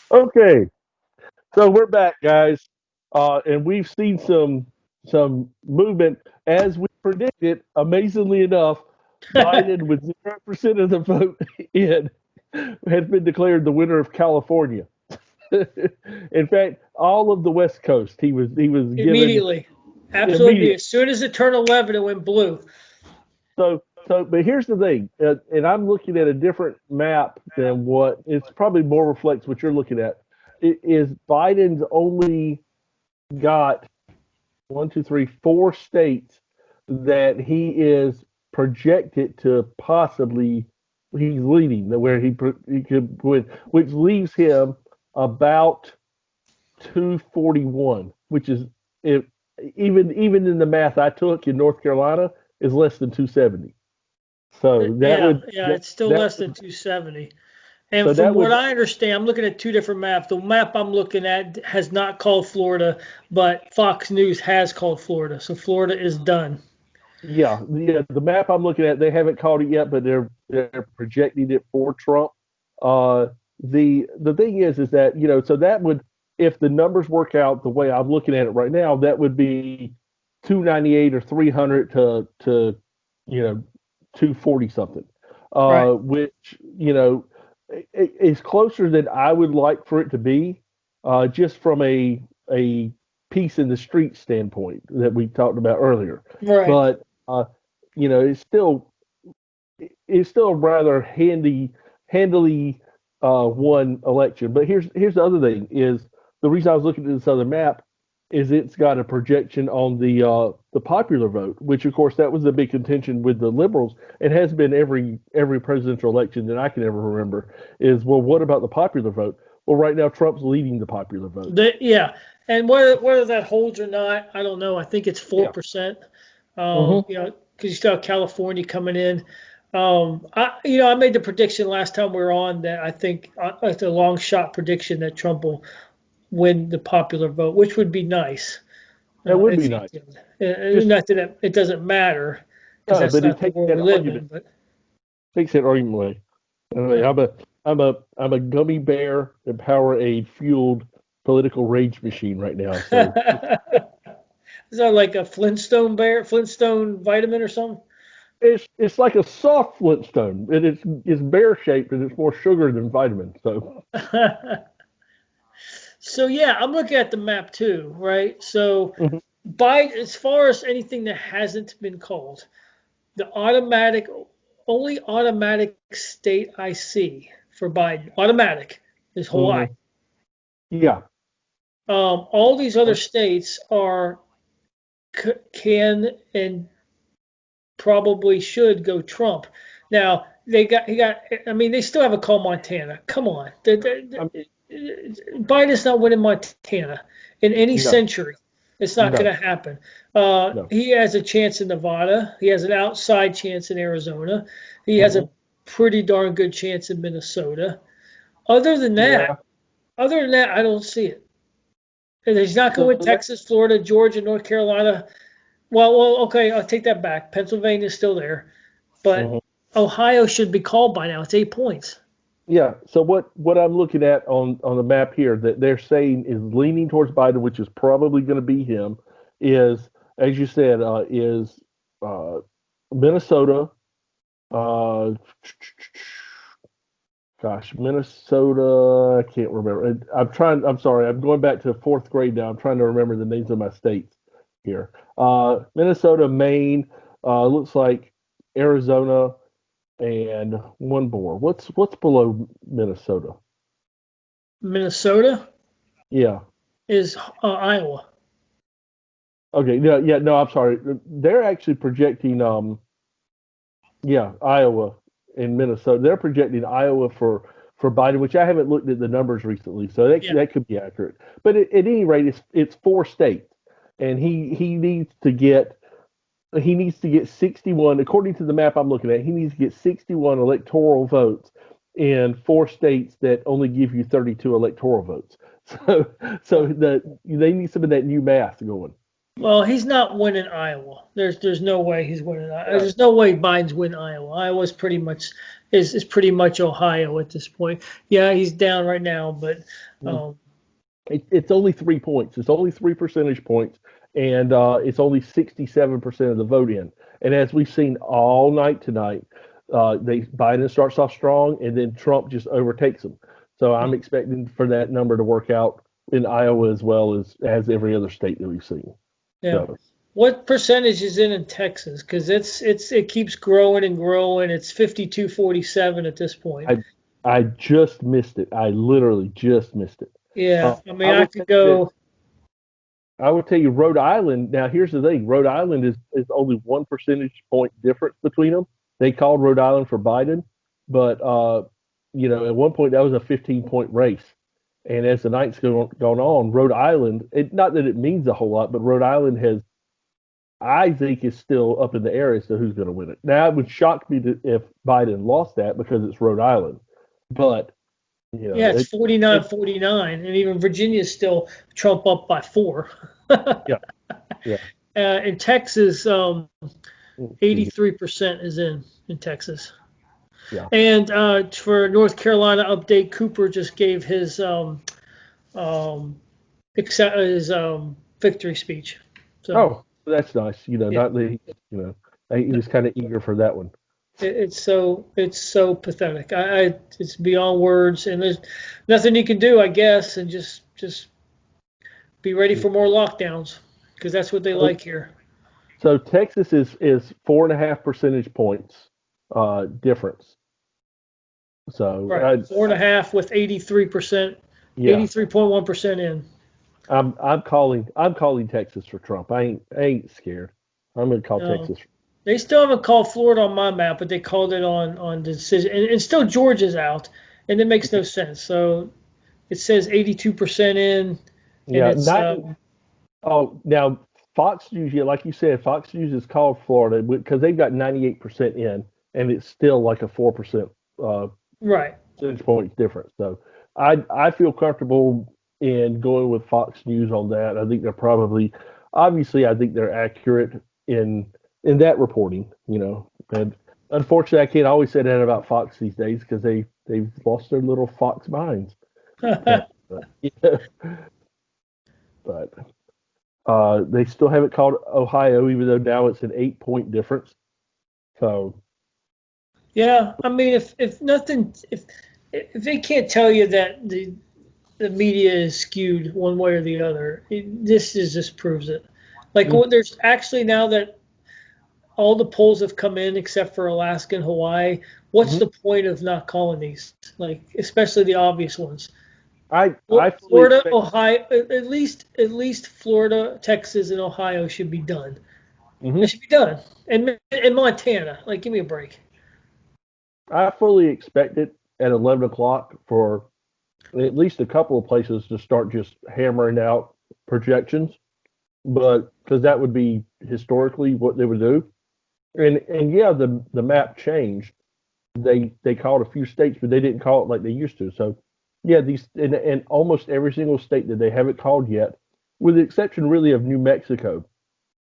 Okay, so we're back, guys, and we've seen some movement as we predicted. Amazingly enough, Biden with 0% of the vote in has been declared the winner of California. In fact, all of the West Coast, he was given Immediately. Absolutely. immediate. As soon as it turned 11, it went blue. But here's the thing, and I'm looking at a different map than what it's probably more reflects what you're looking at. It is Biden's only got one, two, three, four states that he is projected to possibly he's leading where he could win, which leaves him about 241, which is if even in the math I took in North Carolina is less than 270. So that Yeah, would yeah, that it's still that less than 270. And so from that what would I understand, I'm looking at two different maps. The map I'm looking at has not called Florida, but Fox News has called Florida. So Florida is done. yeah, the map I'm looking at, they haven't called it yet, but they're projecting it for Trump. Uh, the thing is that so that would if the numbers work out the way I'm looking at it right now, that would be 298 or 300 to 240 something, Right. which is closer than I would like for it to be, just from a peace in the street standpoint that we talked about earlier. Right. But it's still a rather handily won election. But here's the other thing is the reason I was looking at this other map is it's got a projection on the popular vote, which of course that was the big contention with the liberals. It has been every presidential election that I can ever remember. Is well, what about the popular vote? Well, right now Trump's leading the popular vote. Yeah. And whether that holds or not, I don't know. I think it's Yeah. 4%. Mm-hmm. Because you still have California coming in. I made the prediction last time we were on that I think it's a long shot prediction that Trump will win the popular vote, which would be nice. That would be It's nice. Just not that it doesn't matter because no, that's but it not the takes world that we live argument in. But takes that argument away. Anyway, I'm a gummy bear and Powerade fueled political rage machine right now. So is that like a Flintstone vitamin or something? it's like a soft Flintstone, and it's bear shaped and it's more sugar than vitamin. So So yeah, I'm looking at the map too, right? So mhm. by as far as anything that hasn't been called, the only automatic state I see for Biden, automatic, is Hawaii. Mhm. Yeah, All these other states are can and probably should go Trump. Now I mean, they still haven't called Montana. Come on, I'm, Biden's not winning Montana in any no, century. It's not no, going to happen. no. He has a chance in Nevada. He has an outside chance in Arizona. He has a Mhm. pretty darn good chance in Minnesota. Other than that, Yeah. other than that, I don't see it. And he's not going to So win Texas, Florida, Georgia, North Carolina. Okay, I'll take that back. Pennsylvania's still there, but mhm. Ohio should be called by now. It's 8 points. Yeah. So what I'm looking at on the map here that they're saying is leaning towards Biden, which is probably going to be him, is as you said, is uh, Minnesota. Uh, Gosh, Minnesota. I can't remember. I'm trying. I'm sorry. I'm going back to fourth grade now. I'm trying to remember the names of my states here. Minnesota, Maine. Looks like Arizona and one more. What's below Minnesota? Minnesota Yeah. is Iowa. Okay. Yeah. Yeah. No, I'm sorry. They're actually projecting. Yeah, Iowa and Minnesota. They're projecting Iowa for Biden, which I haven't looked at the numbers recently, so that Yeah. that could be accurate. But at any rate, it's four states, and he needs to get 61 according to the map I'm looking at. He needs to get 61 electoral votes in four states that only give you 32 electoral votes. So they need some of that new math going. Well, he's not winning Iowa. There's no way he's winning Iowa. Yeah. There's no way Biden's winning Iowa. Iowa's pretty much is pretty much Ohio at this point. Yeah, he's down right now, but um, It's only 3 points. It's only 3 percentage points, and it's only 67% of the vote in. And as we've seen all night tonight, Biden starts off strong, and then Trump just overtakes him. So I'm expecting for that number to work out in Iowa as well as every other state that we've seen. yeah. So What percentage is in Texas? Because it keeps growing and growing. It's 52-47 at this point. I just missed it. I literally just missed it. Yeah, I mean, I I would could tell you go. I would tell you Rhode Island. Now, here's the thing: Rhode Island is only 1 percentage point difference between them. They called Rhode Island for Biden, but at one point that was a 15-point race. And as the night's gone on, Rhode Island, not that it means a whole lot, but Rhode Island I think, is still up in the air as to who's going to win it. Now, it would shock me if Biden lost that because it's Rhode Island, but Yeah, it's 49-49, and even Virginia's still Trump up by 4. yeah, yeah. In Texas, 83% is in Texas. Yeah. And for North Carolina update, Cooper just gave his victory speech. So That's nice. Not the he was kind of eager for that one. it's so pathetic. It's beyond words, and there's nothing you can do, I guess, and just be ready for more lockdowns because that's what they like here. So Texas is 4.5 percentage points difference. So right, 4.5 with 83%, 83.1% in. I'm calling Texas for Trump. I ain't scared. I'm gonna call Texas. They still haven't called Florida on my map, but they called it on decision, and still Georgia's out, and it makes no sense. So it says 82% in. Yeah. Now Fox News, like you said, Fox News is called Florida because they've got 98% in, and it's still like a 4% right percentage points difference. So I feel comfortable in going with Fox News on that. I think obviously, I think they're accurate in that reporting. And unfortunately, I can't always say that about Fox these days because they've lost their little Fox minds. but they still haven't called Ohio, even though now it's an 8-point difference. So yeah, I mean, if they can't tell you that the media is skewed one way or the other, this just proves it. Like there's actually, now that all the polls have come in except for Alaska and Hawaii, what's the point of not calling these? Like, especially the obvious ones. Florida, Ohio, at least Florida, Texas, and Ohio should be done. It should be done. And Montana, like, give me a break. I fully expect it at 11 o'clock for at least a couple of places to start just hammering out projections, but because that would be historically what they would do. And yeah, the map changed. They called a few states, but they didn't call it like they used to. So yeah, these and almost every single state that they haven't called yet, with the exception really of New Mexico,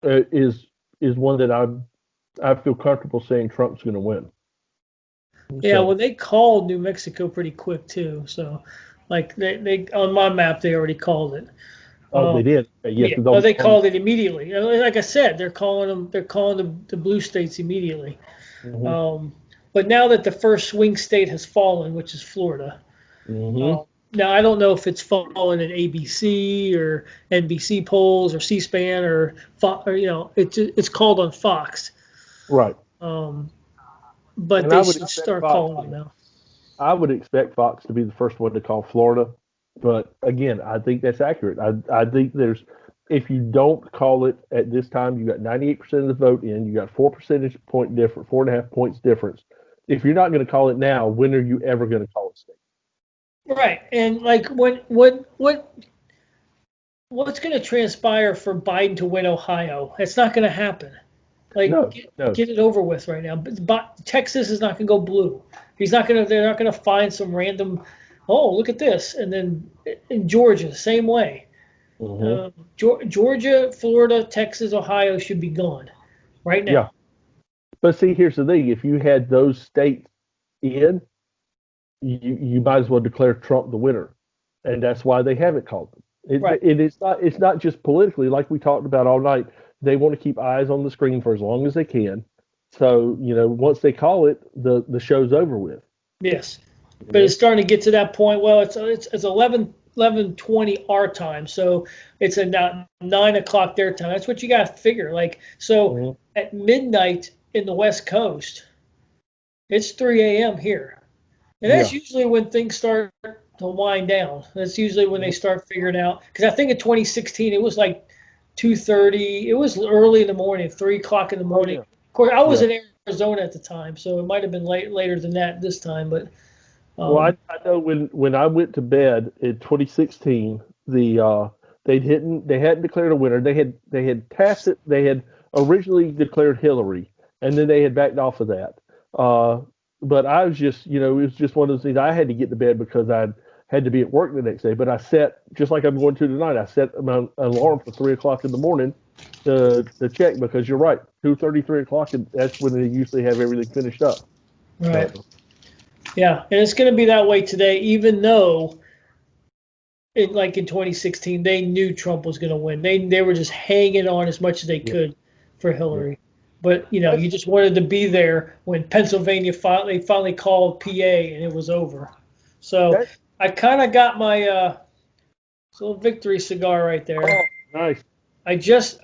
is one that I feel comfortable saying Trump's going to win. Yeah, well, they called New Mexico pretty quick too. So, like, they on my map they already called it. Oh, they did. Yes, yeah, they called it immediately. Like I said, they're calling the blue states immediately. But now that the first swing state has fallen, which is Florida, now I don't know if it's fallen in ABC or NBC polls or C-SPAN or it's called on Fox. Right. But they should start calling them now. I would expect Fox to be the first one to call Florida, but again, I think that's accurate. I think if you don't call it at this time, you got 98% of the vote in, you got 4 percentage point difference, 4.5 points difference. If you're not going to call it now, when are you ever going to call it state? Right, and like what's going to transpire for Biden to win Ohio? It's not going to happen. Like, get it over with right now. But Texas is not going to go blue. They're not going to find some random, oh, look at this. And then in Georgia, same way. Hmm. Georgia, Florida, Texas, Ohio should be gone right Yeah. now. But see, here's the thing: if you had those states in, you might as well declare Trump the winner, and that's why they haven't called them. Right. It's not just politically, like we talked about all night. They want to keep eyes on the screen for as long as they can. So once they call it, the show's over with. Yes. You But it's know. starting to get to that point. Well, it's 11:20 our time, so it's about 9 o'clock their time. That's what you got to figure. Like so, Mhm. at midnight in the West Coast, it's 3 a.m. here, and that's Yeah. usually when things start to wind down. That's usually when they Mhm. start figuring out. Because I think in 2016 it was like 2:30. It was early in the morning, 3 o'clock in the Oh morning. yeah. Of course, I was Yeah. in Arizona at the time, so it might have been later than that this time. But Well, um, I know when I went to bed in 2016, they hadn't declared a winner. They had tacit they had originally declared Hillary, and then they had backed off of that. Uh, but I was just it was just one of those things. I had to get to bed because I had to be at work the next day. But I set, just like I'm going to tonight, I set my alarm for 3 o'clock in the morning to check, because you're right, 2:30, 3 o'clock, and that's when they usually have everything finished up. right. So Yeah, and it's going to be that way today, even though, like in 2016, they knew Trump was going to win. They were just hanging on as much as they yeah, could for yeah. Hillary. But you just wanted to be there when Pennsylvania finally called PA and it was over. So That, I kind of got my little victory cigar right there. oh, nice. I just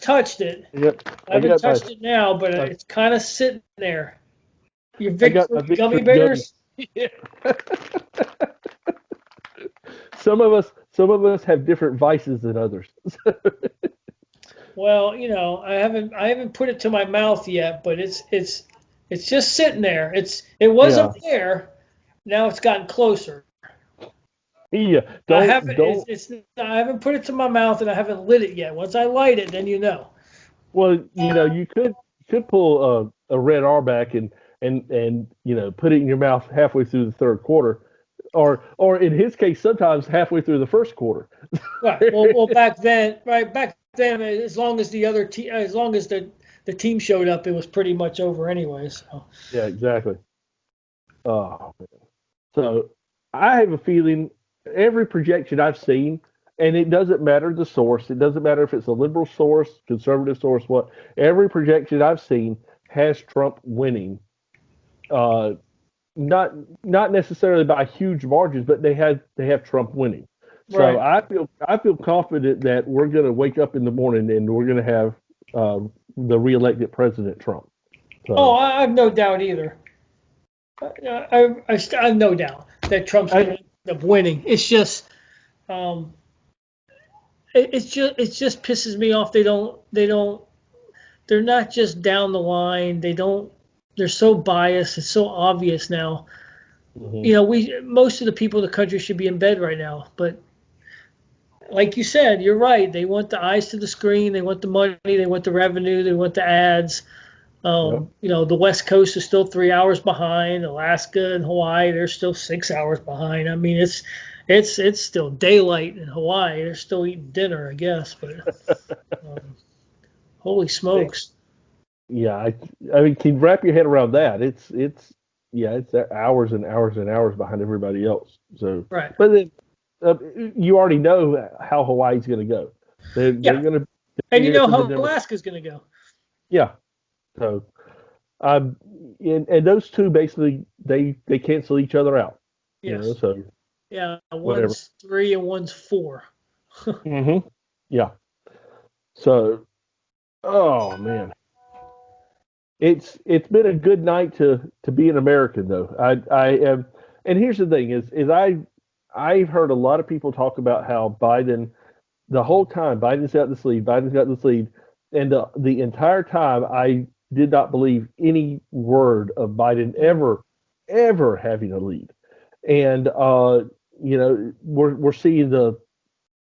touched it. Yep. I I haven't got touched it now, but my it's kind of sitting there. Your I got victory my victory gummy gummy. bears. Yeah. Some of us have different vices than others. Well, I haven't put it to my mouth yet, but it's just sitting there. It was up Yeah. there. Now it's gotten closer. Yeah. I Don't haven't don't I haven't put it to my mouth and I haven't lit it yet. Once I light it, then you know. well, you could pull a red R back and put it in your mouth halfway through the third quarter, or in his case sometimes halfway through the first quarter. Right. Well, back then, right back then, as long as as long as the team showed up, it was pretty much over anyway. So. Yeah, exactly. Oh, so I have a feeling every projection I've seen, and it doesn't matter the source, it doesn't matter if it's a liberal source, conservative source, what, every projection I've seen has Trump winning. Uh, not not necessarily by huge margins, but they have Trump winning. So Right. I feel confident that we're going to wake up in the morning and we're going to have the reelected President Trump. Oh, So I have no doubt either. I have no doubt that Trump's going I, to end up winning. It's just, um, it just pisses me off. They're not just down the line. They're so biased. It's so obvious now. mhm, Most of the people in the country should be in bed right now. But like you said, you're right. They want the eyes to the screen. They want the money. They want the revenue. They want the ads. yep. The West Coast is still 3 hours behind. Alaska and Hawaii, they're still 6 hours behind. I mean, it's still daylight in Hawaii. They're still eating dinner, I guess. But um, holy smokes! Yeah, I mean, can you wrap your head around that? Yeah, it's hours and hours and hours behind everybody else. So, Right? but then uh, you already know how Hawaii's going to go. They're Yeah, going to and you figure it know to the how Democrats. Alaska's going to go. Yeah. So, um, and those two basically they cancel each other out. Yes. So Yeah, whatever. one's 3 and one's 4. Hmm. Yeah. So, oh man, it's been a good night to be an American though. I am, and here's the thing: is I've heard a lot of people talk about how Biden, the whole time Biden's got this lead, and the entire time I did not believe any word of Biden ever having a lead, and we're seeing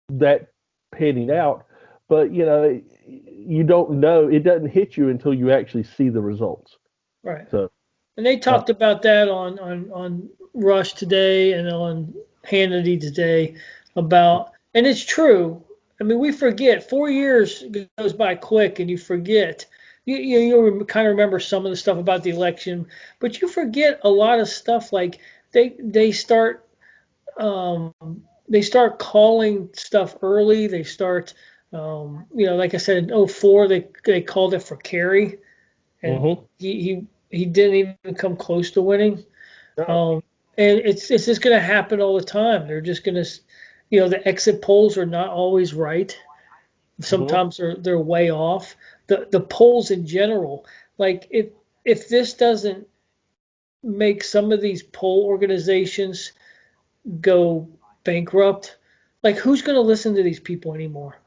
that panning out, but you don't know, it doesn't hit you until you actually see the results. Right. So And they uh, talked about that on Rush today and on Hannity today and it's true. I mean, we forget. 4 years goes by quick, and you forget. You'll kind of remember some of the stuff about the election, but you forget a lot of stuff. Like they start um, they start calling stuff early. They start, like I said, in '04 they called it for Kerry, and Mm-hmm. he didn't even come close to winning. No. Um, and it's just going to happen all the time. They're just going to, the exit polls are not always right. Mm-hmm. Sometimes they're way off. The polls in general, like if this doesn't make some of these poll organizations go bankrupt, like who's going to listen to these people anymore?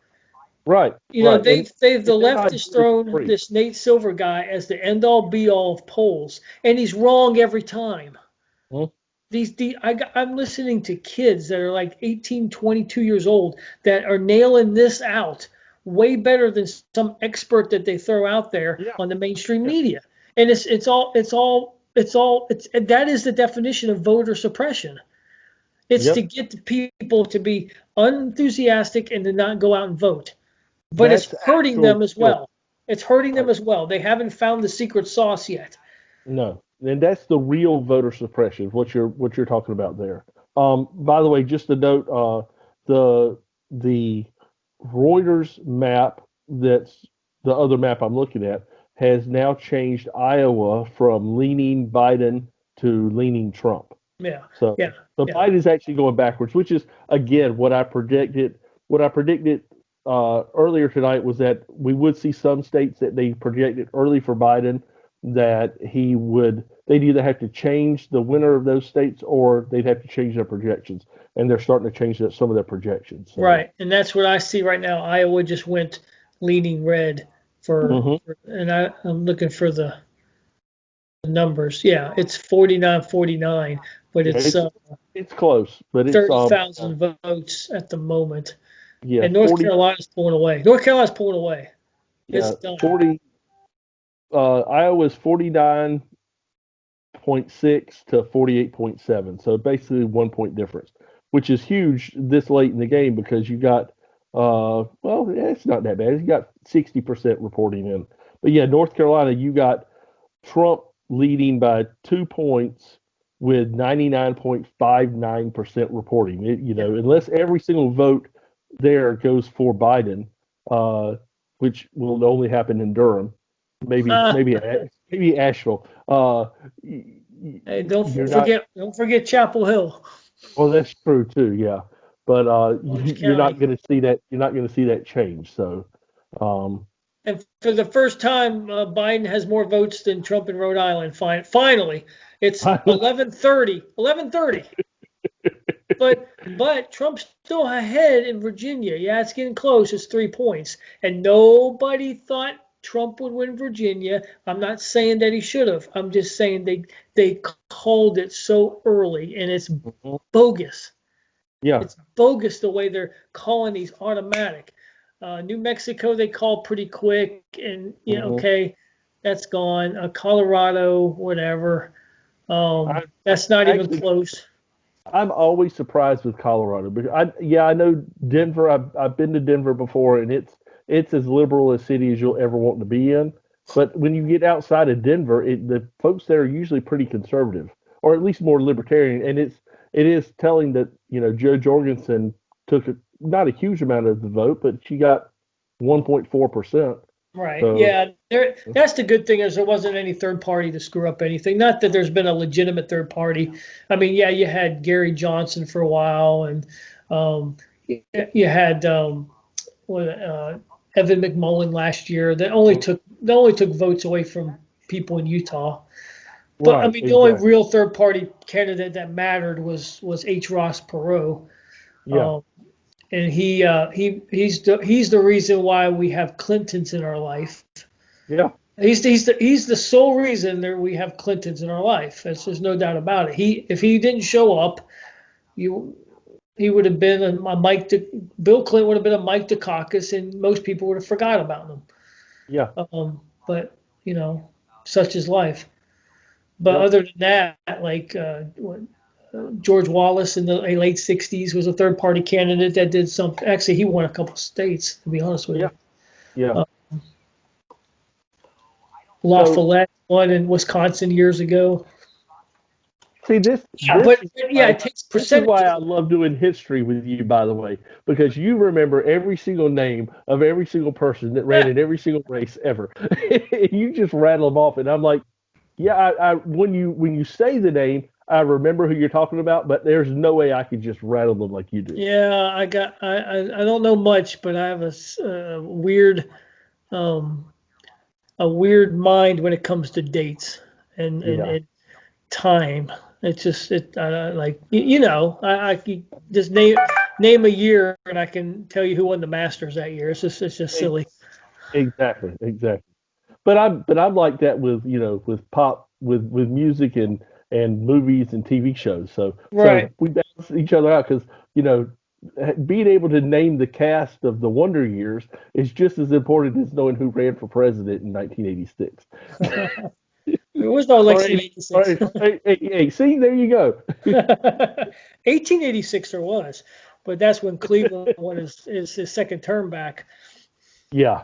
Right. You know, Right. they've the And they're left not has doing it for thrown free. this Nate Silver guy as the end all be all of polls, and he's wrong every time. Mhm. I'm listening to kids that are like 18, 22 years old that are nailing this out way better than some expert that they throw out there Yeah. on the mainstream Yeah. media. And that is the definition of voter suppression. It's to Yep. get the people to be unenthusiastic and to not go out and vote. But it's That's hurting actual them as real. well. It's hurting them Right. as well. They haven't found the secret sauce yet. No, and that's the real voter suppression. What you're talking about there. By the way, just a note. The the Reuters map, that's the other map I'm looking at, has now changed Iowa from leaning Biden to leaning Trump. Yeah, So yeah, so yeah. Biden's actually going backwards, which is again what I predicted. What I predicted earlier tonight was that we would see some states that they projected early for Biden, that they'd either have to change the winner of those states or they'd have to change their projections, and they're starting to change some of their projections. So Right, and that's what I see right now. Iowa just went leaning red hmm and I'm looking for the numbers. Yeah, it's 49-49, but yeah, it's it's close, but it's 30,000 votes at the moment. yeah, And North 40, Carolina's pulling away. North Carolina's pulling away. It's yeah, done. 40. Iowa's 49.6 to 48.7. So basically 1 point difference, which is huge this late in the game because you got, well, yeah, it's not that bad. You got 60% reporting in. But yeah, North Carolina, you got Trump leading by 2 points with 99.59% reporting. Yeah. Unless every single vote there goes for Biden, uh, which will only happen in Durham, maybe Asheville. Hey, You're not. don't forget Chapel Hill, Well, that's true too. Yeah, but Orange you're not County. going to see that. You're not going to see that change. So, um, And for the first time, Biden has more votes than Trump in Rhode Island. Finally, it's 11:30. 11:30. But Trump's still ahead in Virginia. Yeah, it's getting close. It's 3 points, and nobody thought Trump would win Virginia. I'm not saying that he should have. I'm just saying they called it so early, and it's bogus. yeah. It's bogus the way they're calling these automatic. New Mexico they call pretty quick, and hmm okay, that's gone. Colorado, whatever. I That's not even actually close. I'm always surprised with Colorado because I know Denver. I've been to Denver before, and it's as liberal a city as you'll ever want to be in. But when you get outside of Denver, the folks there are usually pretty conservative, or at least more libertarian. And it is telling that Jo Jorgensen took not a huge amount of the vote, but she got 1.4%. Right. So Yeah. That's the good thing is there wasn't any third party to screw up anything. Not that there's been a legitimate third party. I mean, yeah, you had Gary Johnson for a while, and um, you had Evan McMullen last year. That only took votes away from people in Utah. But I right, mean, the only exactly. real third party candidate that mattered was H. Ross Perot. Yeah, Um, and he's the reason why we have Clintons in our life. yeah. He's the sole reason that we have Clintons in our life. There's no doubt about it. If he didn't show up, you he would have been a Bill Clinton would have been a Mike Dukakis, and most people would have forgot about him. Yeah. But such is life. But Yep. other than that, like George Wallace in the late '60s was a third-party candidate that did something. Actually, he won a couple of states, to be honest with Yeah. you. Yeah. La Follette won in Wisconsin years ago. See, this Yeah, this but is yeah, why, it takes this is why percentages. I love doing history with you, by the way, because you remember every single name of every single person that ran in every single race ever. You just rattle them off, and I'm like, yeah, when you say the name, I remember who you're talking about, but there's no way I could just rattle them like you do. Yeah, I don't know much, but I have um, a weird mind when it comes to dates Yeah, and time. It's just like I can just name a year and I can tell you who won the Masters that year. It's just e- silly. exactly, exactly. But I'm like that with with pop with music and movies and TV shows. So Right. we balance each other out because you know being able to name the cast of the Wonder Years is just as important as knowing who ran for president in 1986. There was no Or election in eight, or '86. see, there you go. 1886 there was, but that's when Cleveland won his second term back. Yeah.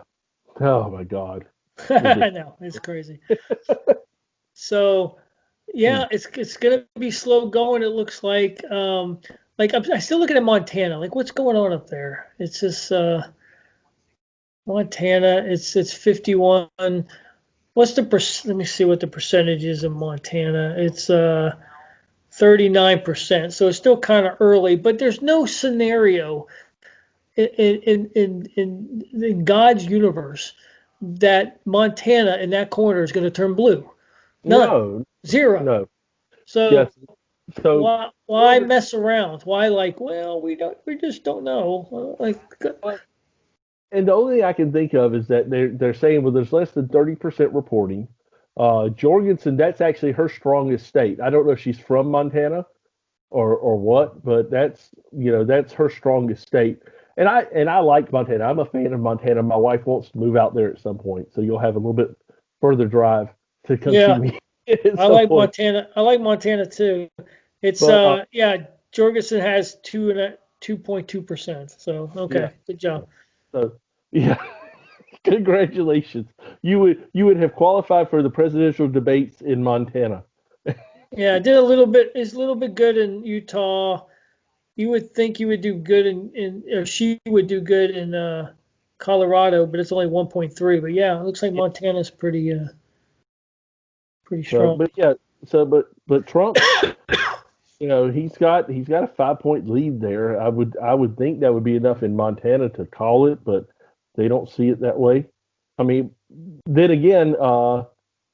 Oh my God. I Ridiculous. know, it's crazy. So yeah, it's gonna be slow going. It looks like I'm still looking at Montana. Like what's going on up there? It's just Montana. It's 51. What's the Let me see what the percentage is in Montana. It's 39%. So it's still kind of early, but there's no scenario in God's universe that Montana in that corner is going to turn blue. None. No, Zero. no. Yes. So So why well, mess around? Why like, well, we just don't know. Like but and the only thing I can think of is that they're saying, well, there's less than 30% reporting. Jorgensen, that's actually her strongest state. I don't know if she's from Montana or what, but that's her strongest state. And I like Montana. I'm a fan of Montana. My wife wants to move out there at some point, so you'll have a little bit further drive to come see yeah, me at I some like point. Montana. I like Montana too. It's But yeah, Jorgensen has 2.2%. So yeah, okay, good job. so yeah, congratulations. You would have qualified for the presidential debates in Montana. Yeah, did a little bit. Is a little bit good in Utah. You would think you would do good or she would do good in Colorado, but it's only 1.3. But yeah, it looks like Yeah. Montana's pretty So, strong. but yeah, but Trump, he's got a 5 point lead there. I would think that would be enough in Montana to call it, but they don't see it that way. I mean, then again,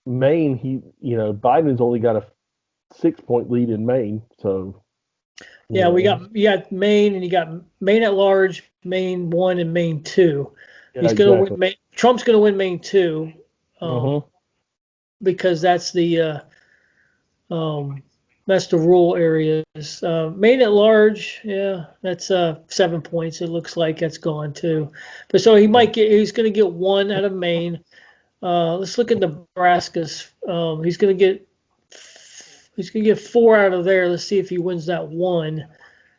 Maine, Biden's only got a 6 point lead in Maine, so you Yeah, know, you got Maine and you got Maine at large, Maine one and Maine two. yeah, He's going to exactly. win Maine. Trump's going to win Maine two, Hmm. because um, that's the rural areas. Maine at large, yeah, that's 7 points. It looks like that's gone too. But so Yeah. he's going to get one out of Maine. Let's look at Nebraska's. He's gonna get four out of there. Let's see if he wins that one.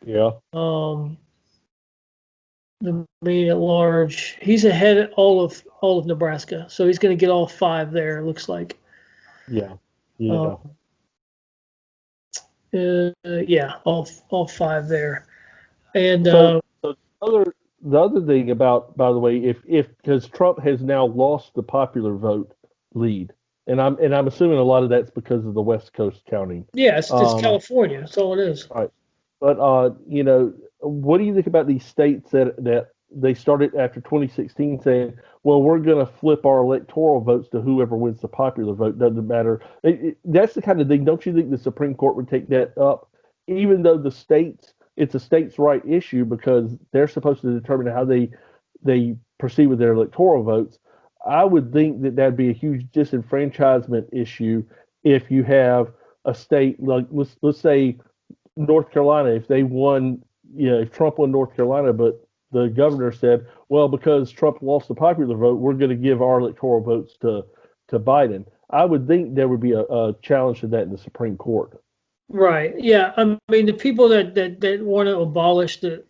Yeah. Um, the Maine at large, he's ahead of all of Nebraska, so he's gonna get all five there. It looks like. Yeah. Uh, Yeah. yeah, all five there. And So the other thing about, by the way, if because Trump has now lost the popular vote lead, and I'm assuming a lot of that's because of the West Coast counting. yeah, it's Um, California. That's all it is. right. But what do you think about these states that they started after 2016 saying, well, we're going to flip our electoral votes to whoever wins the popular vote, doesn't matter. That's the kind of thing. Don't you think the Supreme Court would take that up, even though it's a states' right issue because they're supposed to determine how they proceed with their electoral votes. I would think that that'd be a huge disenfranchisement issue if you have a state like let's say North Carolina, if they won, if Trump won North Carolina, but the governor said, well, because Trump lost the popular vote, we're going to give our electoral votes to Biden. I would think there would be a challenge to that in the Supreme Court. Right. Yeah. I mean, the people that want to abolish the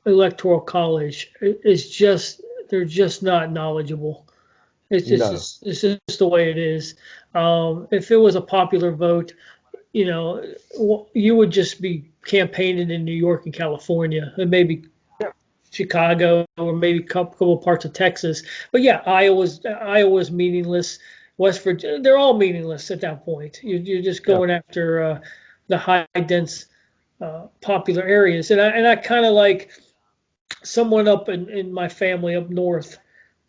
electoral college is just they're just not knowledgeable. No. It's just the way it is. If it was a popular vote, you know, you would just be campaigning in New York and California, and maybe Yeah. Chicago, or maybe a couple parts of Texas. But yeah, Iowa's meaningless. West Virginia, they're all meaningless at that point. You're just Yeah. going after the high dense popular areas, and I kind of like someone up in my family up north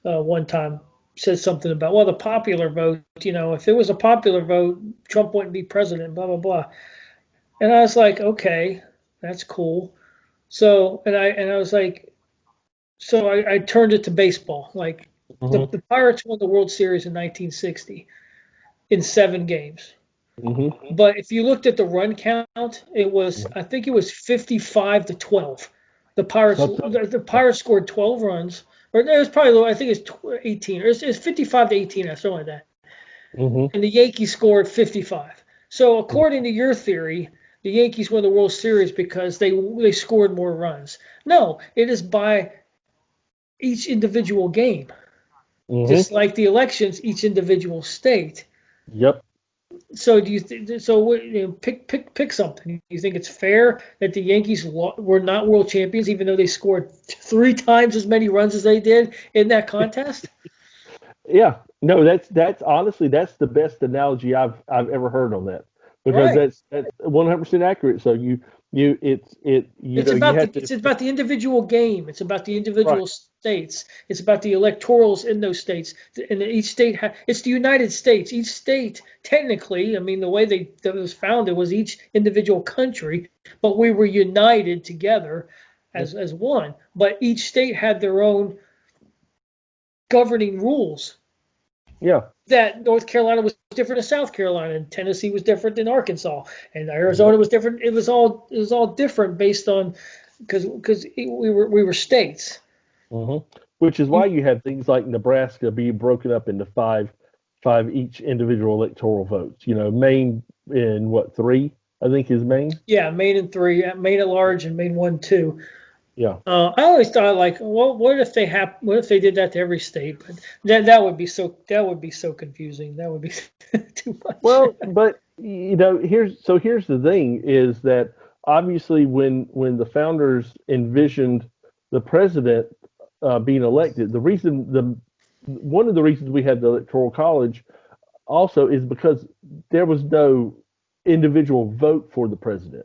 one time said something about, well, the popular vote, if it was a popular vote, Trump wouldn't be president, blah blah blah. And I was like, okay, that's cool. So and I was like, so I turned it to baseball. Like Hmm. the Pirates won the World Series in 1960 in 7 games. Hmm. But if you looked at the run count, I think it was 55 to 12. Something. The Pirates scored 12 runs, or it was probably low. I think it's 18, or it's 55 to 18, or something like that. Hmm. And the Yankees scored 55. So according to your theory, the Yankees won the World Series because they scored more runs. No, it is by each individual game, Hmm. just like the elections, each individual state. Yep. So do you so pick something? Do you think it's fair that the Yankees were not world champions even though they scored 3 times as many runs as they did in that contest? Yeah. No, that's honestly that's the best analogy I've ever heard on that because Right. that's 100% accurate. So you have to. It's about the individual game. It's about the Right. individual states. It's about the electorals in those states. And each state it's the United States. Each state technically, I mean, the way that was founded was each individual country, but we were united together as one. But each state had their own governing rules. Yeah. That North Carolina was different than South Carolina, and Tennessee was different than Arkansas, and Yep. Arizona was different. It was all different based on because we were states. Hmm. Which is why you have things like Nebraska being broken up into five each individual electoral votes. Maine in what, three? I think is Maine. Yeah, Maine in three, Maine at large, and Maine 1, 2. Yeah. I always thought like, well, what if they did that to every state? But that would be so confusing. That would be too much. Well, but here's the thing is that obviously when the founders envisioned the president being elected, the reason the one of the reasons we had the electoral college also is because there was no individual vote for the president.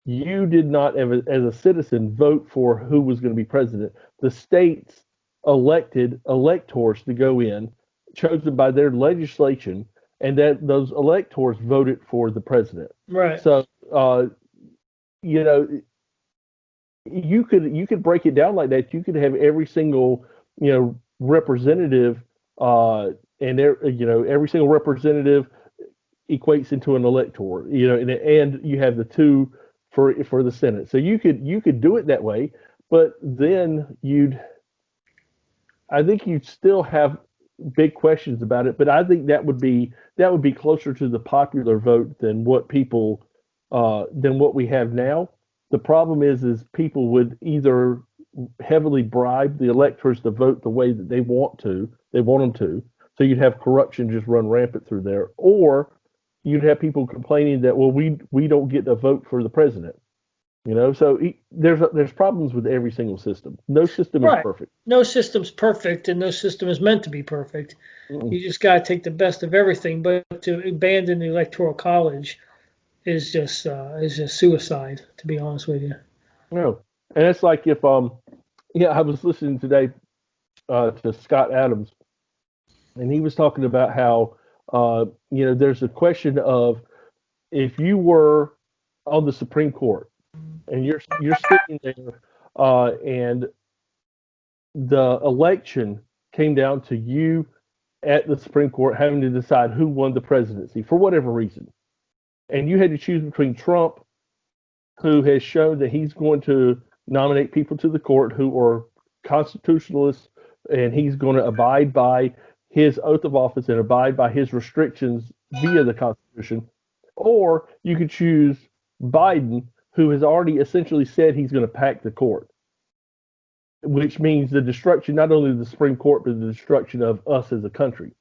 You did not, as a citizen, vote for who was going to be president. The states elected electors to go in, chosen by their legislation, and that those electors voted for the president. Right. So, you know, you could break it down like that. You could have every single representative, and every single representative equates into an elector. And you have the two for the Senate. So you could do it that way, but then I think you'd still have big questions about it. But I think that would be closer to the popular vote than what we have now. The problem is people would either heavily bribe the electors to vote the way that they want them to. So you'd have corruption just run rampant through there, or you'd have people complaining that, well, we don't get to vote for the president. So there's problems with every single system. No system is Right. perfect. No system's perfect, and no system is meant to be perfect. Mm-mm. You just got to take the best of everything. But to abandon the electoral college is just suicide. To be honest with you. No, and it's like if yeah, I was listening today to Scott Adams, and he was talking about how there's a question of if you were on the Supreme Court and you're sitting there and the election came down to you at the Supreme Court having to decide who won the presidency for whatever reason, and you had to choose between Trump, who has shown that he's going to nominate people to the court who are constitutionalists, and he's going to abide by his oath of office and abide by his restrictions via the Constitution, or you could choose Biden, who has already essentially said he's going to pack the court, which means the destruction not only of the Supreme Court, but the destruction of us as a country.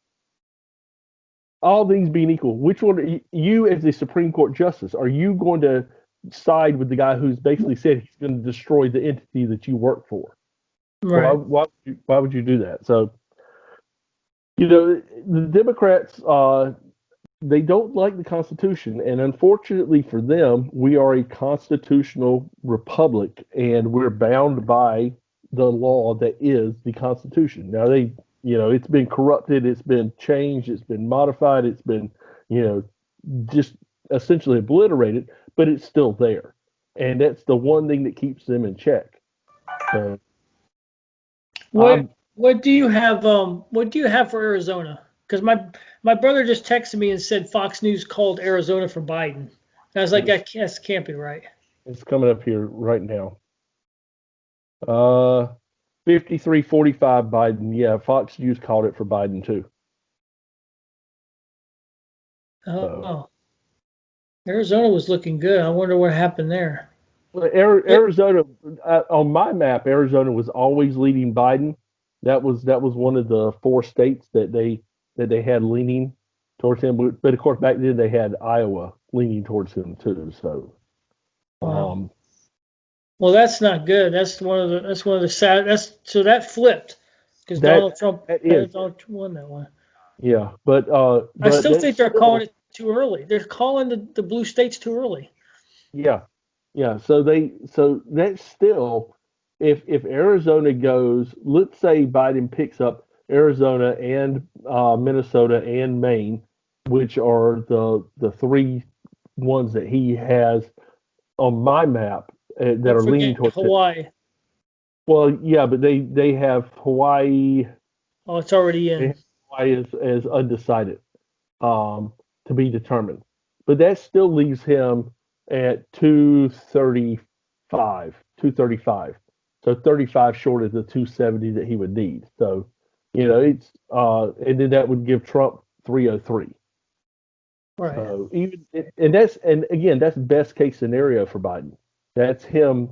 All things being equal, which one, you as a Supreme Court justice, are you going to side with the guy who's basically said he's going to destroy the entity that you work for? Right. Why would you do that? So, the Democrats, they don't like the Constitution, and unfortunately for them, we are a constitutional republic, and we're bound by the law that is the Constitution. Now it's been corrupted, it's been changed, it's been modified, it's been, just essentially obliterated, but it's still there, and that's the one thing that keeps them in check. So, What do you have? What do you have for Arizona? Because my brother just texted me and said Fox News called Arizona for Biden. And I was like, that can't be right. It's coming up here right now. 53-45 Biden. Yeah, Fox News called it for Biden too. Oh, Arizona was looking good. I wonder what happened there. Well, Arizona, on my map, Arizona was always leading Biden. That was one of the 4 states that they had leaning towards him. But of course, back then they had Iowa leaning towards him too. So, wow. Well, that's not good. That's one of the sad. So that flipped because Donald Trump won that one. Yeah, but I still think they're calling it too early. They're calling the blue states too early. Yeah, yeah. So that's still, if Arizona goes, let's say Biden picks up Arizona and Minnesota and Maine, which are the 3 ones that he has on my map that are leaning towards Hawaii. Well, yeah, but they have Hawaii. Oh, it's already in. Hawaii is undecided, to be determined. But that still leaves him at 235. So 35 short of the 270 that he would need. So, it's and then that would give Trump 303. Right. So and again, that's best case scenario for Biden. That's him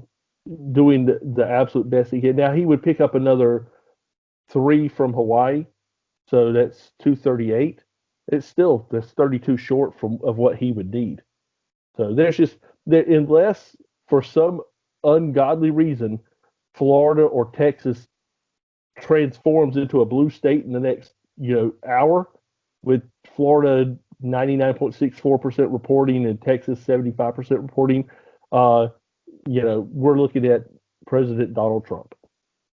doing the absolute best he can. Now he would pick up another 3 from Hawaii, so that's 238. That's 32 short of what he would need. So there's just that, unless for some ungodly reason Florida or Texas transforms into a blue state in the next hour, with Florida 99.64% reporting and Texas 75% reporting, we're looking at President Donald Trump.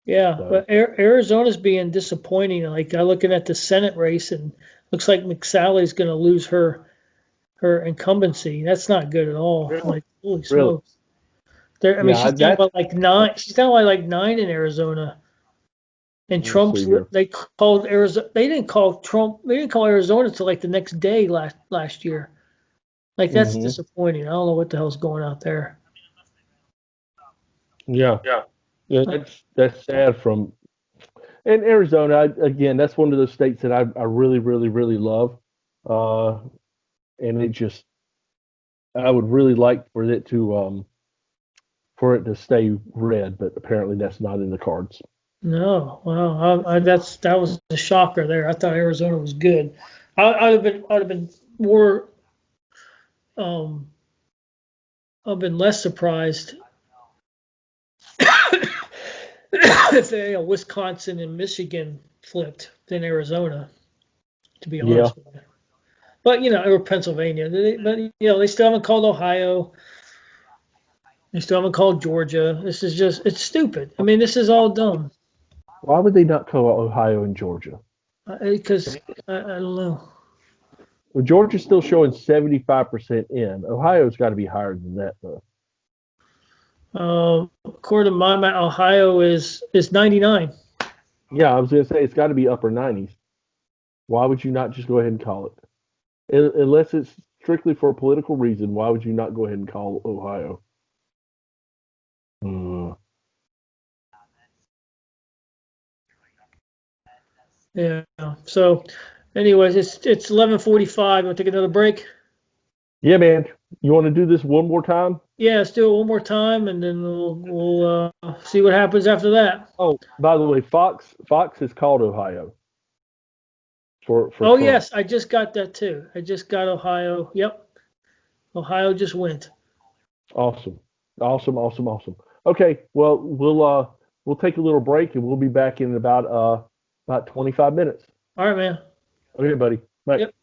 Yeah, so. But Arizona's being disappointing. Like I'm looking at the Senate race, and looks like McSally's going to lose her incumbency. That's not good at all. Really? Like holy smokes! Really? I mean, she's down by like 9. She's down by like 9 in Arizona. And they called Arizona. They didn't call Trump. They didn't call Arizona until like the next day last year. Like that's disappointing. I don't know what the hell's going out there. Yeah. That's sad. And Arizona again. That's one of those states that I really, really, really love. And I would really like for it to stay red, but apparently that's not in the cards. No, wow, that was a shocker there. I thought Arizona was good. I'd have been more. I've been less surprised if Wisconsin and Michigan flipped than Arizona, to be honest with you. But or Pennsylvania. They still haven't called Ohio. They still haven't called Georgia. This is it's stupid. I mean, this is all dumb. Why would they not call Ohio and Georgia? Because I don't know. Well, Georgia's still showing 75% in. Ohio's got to be higher than that, though. According to my map, Ohio is 99. Yeah, I was going to say it's got to be upper 90s. Why would you not just go ahead and call it? Unless it's strictly for a political reason, why would you not go ahead and call Ohio? Yeah. So, anyways, it's 11:45. Want to take another break? Yeah, man. You want to do this one more time? Yeah, let's do it one more time, and then we'll see what happens after that. Oh, by the way, Fox has called Ohio for Oh Trump. yes, I just got that too. I just got Ohio. Yep, Ohio just went. Awesome. Awesome, awesome, awesome. Okay, well, we'll take a little break and we'll be back in about 25 minutes. All right, man. Okay, buddy. Bye. Yep.